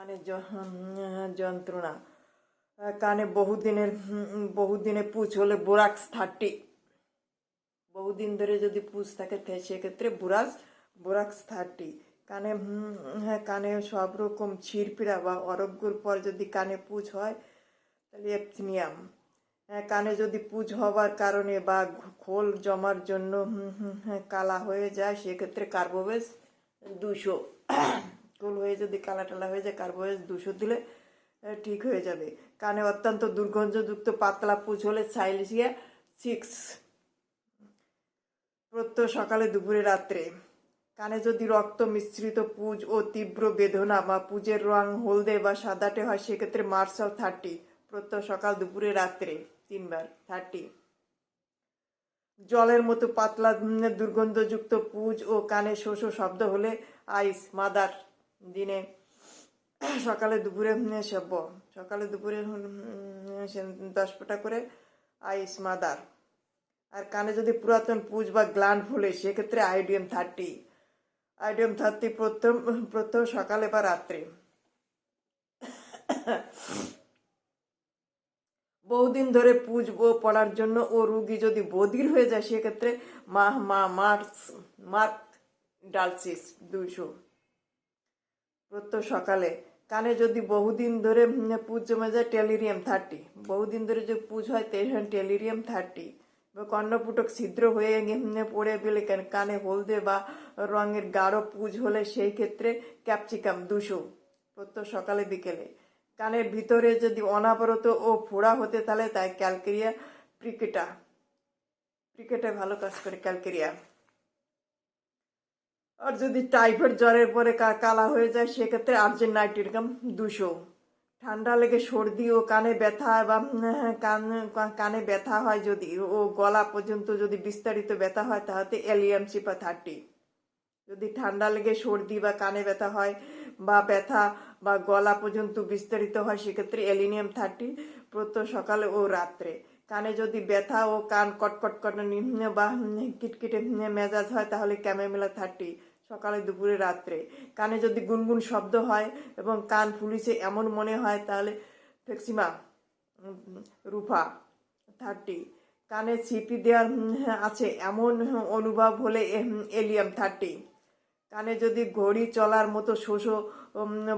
কানে যন্ত্রণা, কানে বহুদিনে পুঁজ হলে বোরাক্স 30। বহুদিন ধরে যদি পুঁজ থাকে সেক্ষেত্রে বোরাক্স 30। কানে কানে সব রকম ছিঁড়পিড়া বা অরোগ্যর পর যদি কানে পুঁজ হয় তাহলে এপথিনিয়াম। কানে যদি পুঁজ হওয়ার কারণে বা খোল জমার জন্য কালা হয়ে যায় সেক্ষেত্রে কার্বোভেজ 200। খোল হয়ে যদি কালা টালা হয়ে যায় কার্বোভেজ 200 দিলে ঠিক হয়ে যাবে। কানে অত্যন্ত দুর্গন্ধযুক্ত পাতলা পুঁজ হলে সাইলেসিয়া 6 প্রত্যহ সকালে দুপুরে রাত্রে। কানে যদি রক্ত মিশ্রিত পুঁজ ও তীব্র বেদনা বা পুঁজের রং হলদে বা সাদাটে হয় সেক্ষেত্রে মার্শাল 30 প্রত্যহ সকাল দুপুরে রাত্রে 3 বার 30। জলের মতো পাতলা দুর্গন্ধযুক্ত পুঁজ ও কানে শোষো শব্দ হলে আইস মাদার দিনে সকালে দুপুরে সেব্য। সকালে দুপুরে 10 ফোঁটা করে আইস মাদার। আর কানে যদি পুরাতন পুঁজ বা গ্ল্যান্ড ফুলে সেক্ষেত্রে আয়োডিয়াম 30 প্রত্যহ সকালে বা রাত্রে। বহুদিন ধরে পুঁজ ও পড়ার জন্য ও রুগী যদি বধির হয়ে যায় সেক্ষেত্রে মার্ক ডালসিস 200 প্রত্যহ সকালে। কানে যদি বহুদিন ধরে পুঁজ জমে যায় টেলিরিয়াম 30। বহুদিন ধরে যদি পুঁজ হয় টেলিরিয়াম 30। কর্ণপুটক ছিদ্র হয়ে পড়ে গেলে কানে হলদে বা রঙের গাঢ় পুঁজ হলে সেই ক্ষেত্রে ক্যাপসিকাম 200 প্রত্যহ সকালে বিকেলে। কানের ভিতরে যদি অনাবরত ও ফোড়া হতে তাহলে তাই ক্যালকেরিয়া প্রিকেটে ভালো কাজ করে ক্যালকেরিয়া। আর যদি টাইফয়েড জ্বরের পরে কালা হয়ে যায় সেক্ষেত্রে আর্জেন্ট নাইট্রিকাম 200। ঠান্ডা লেগে সর্দি ও কানে ব্যথা বা কানে ব্যথা হয় যদি ও গলা পর্যন্ত যদি বিস্তারিত ব্যথা হয় তাহলে এলিয়াম চিপা 30। যদি ঠান্ডা লেগে সর্দি বা কানে ব্যথা হয় বা ব্যথা বা গলা পর্যন্ত বিস্তারিত হয় সেক্ষেত্রে এলিনিয়াম 30 প্রত্যহ সকালে ও রাত্রে। কানে যদি ব্যথা ও কান কটকট করে বা কিটকিটে মেজাজ হয় তাহলে ক্যামেমিলা 30 সকালে দুপুরে রাত্রে। কানে যদি গুনগুন শব্দ হয় এবং কান ফুলিছে এমন মনে হয় তাহলে ফ্লেক্সিমা রুফা 30। কানে ছিপি দেওয়ার আছে এমন অনুভব হলে এলিয়াম 30। কানে যদি ঘড়ি চলার মতো শোষো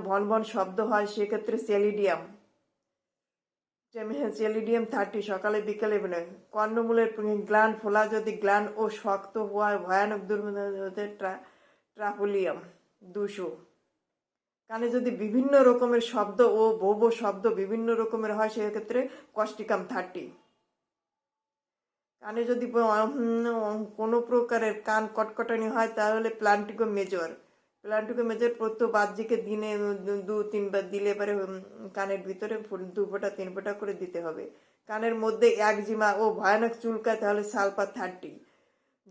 ভনভন শব্দ হয় সেক্ষেত্রে সেলিডিয়াম 30 সকালে বিকেলে। কর্ণমূলের গ্ল্যান্ড ফোলা যদি গ্ল্যান্ড ও শক্ত হওয়ায় ভয়ানক দুর্গন্ধ ট্রাফোলিয়াম 200। কানে যদি বিভিন্ন রকমের শব্দ ও ভোবো শব্দ বিভিন্ন রকমের হয় সেক্ষেত্রে কস্টিকাম 30। কানে যদি কোনো প্রকারের কান কটকটানি হয় তাহলে প্লান্টিকো মেজর প্রত্যহ বাহ্যিকে দিনে 2-3 বার দিলে পরে কানের ভিতরে 2 ফোঁটা 3 ফোঁটা করে দিতে হবে। কানের মধ্যে একজিমা ও ভয়ানক চুলকায় তাহলে সালফার 30।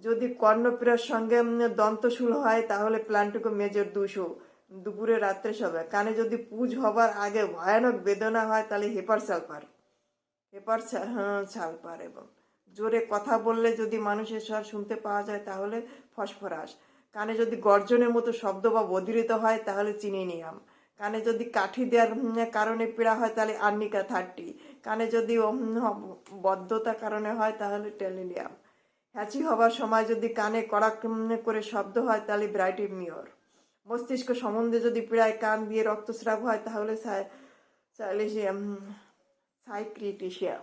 যদি কর্ণপীড়ার সঙ্গে দন্তশূল হয় তাহলে প্লান্টিকো মেজর 200 দুপুরে রাত্রে সবাই। কানে যদি পুঁজ হবার আগে ভয়ানক বেদনা হয় তাহলে হেপার সালফার। এবং জোরে কথা বললে যদি মানুষের স্বর শুনতে পাওয়া যায় তাহলে ফসফরাস। কানে যদি গর্জনের মতো শব্দ বা বধিরিত হয় তাহলে চিনিনিয়াম। কানে যদি কাঠি দেওয়ার কারণে পীড়া হয় তাহলে আর্নিকা 30। কানে যদি বদ্ধতার কারণে হয় তাহলে টেলিলিয়াম। হ্যাঁচি হবার সময় যদি কানে কড়াক করে শব্দ হয় তাহলে ব্রাইটিমিওর। মস্তিষ্ক সম্বন্ধে যদি পীড়ায় কান দিয়ে রক্তস্রাব হয় তাহলে সাইক্রিটিসিয়া।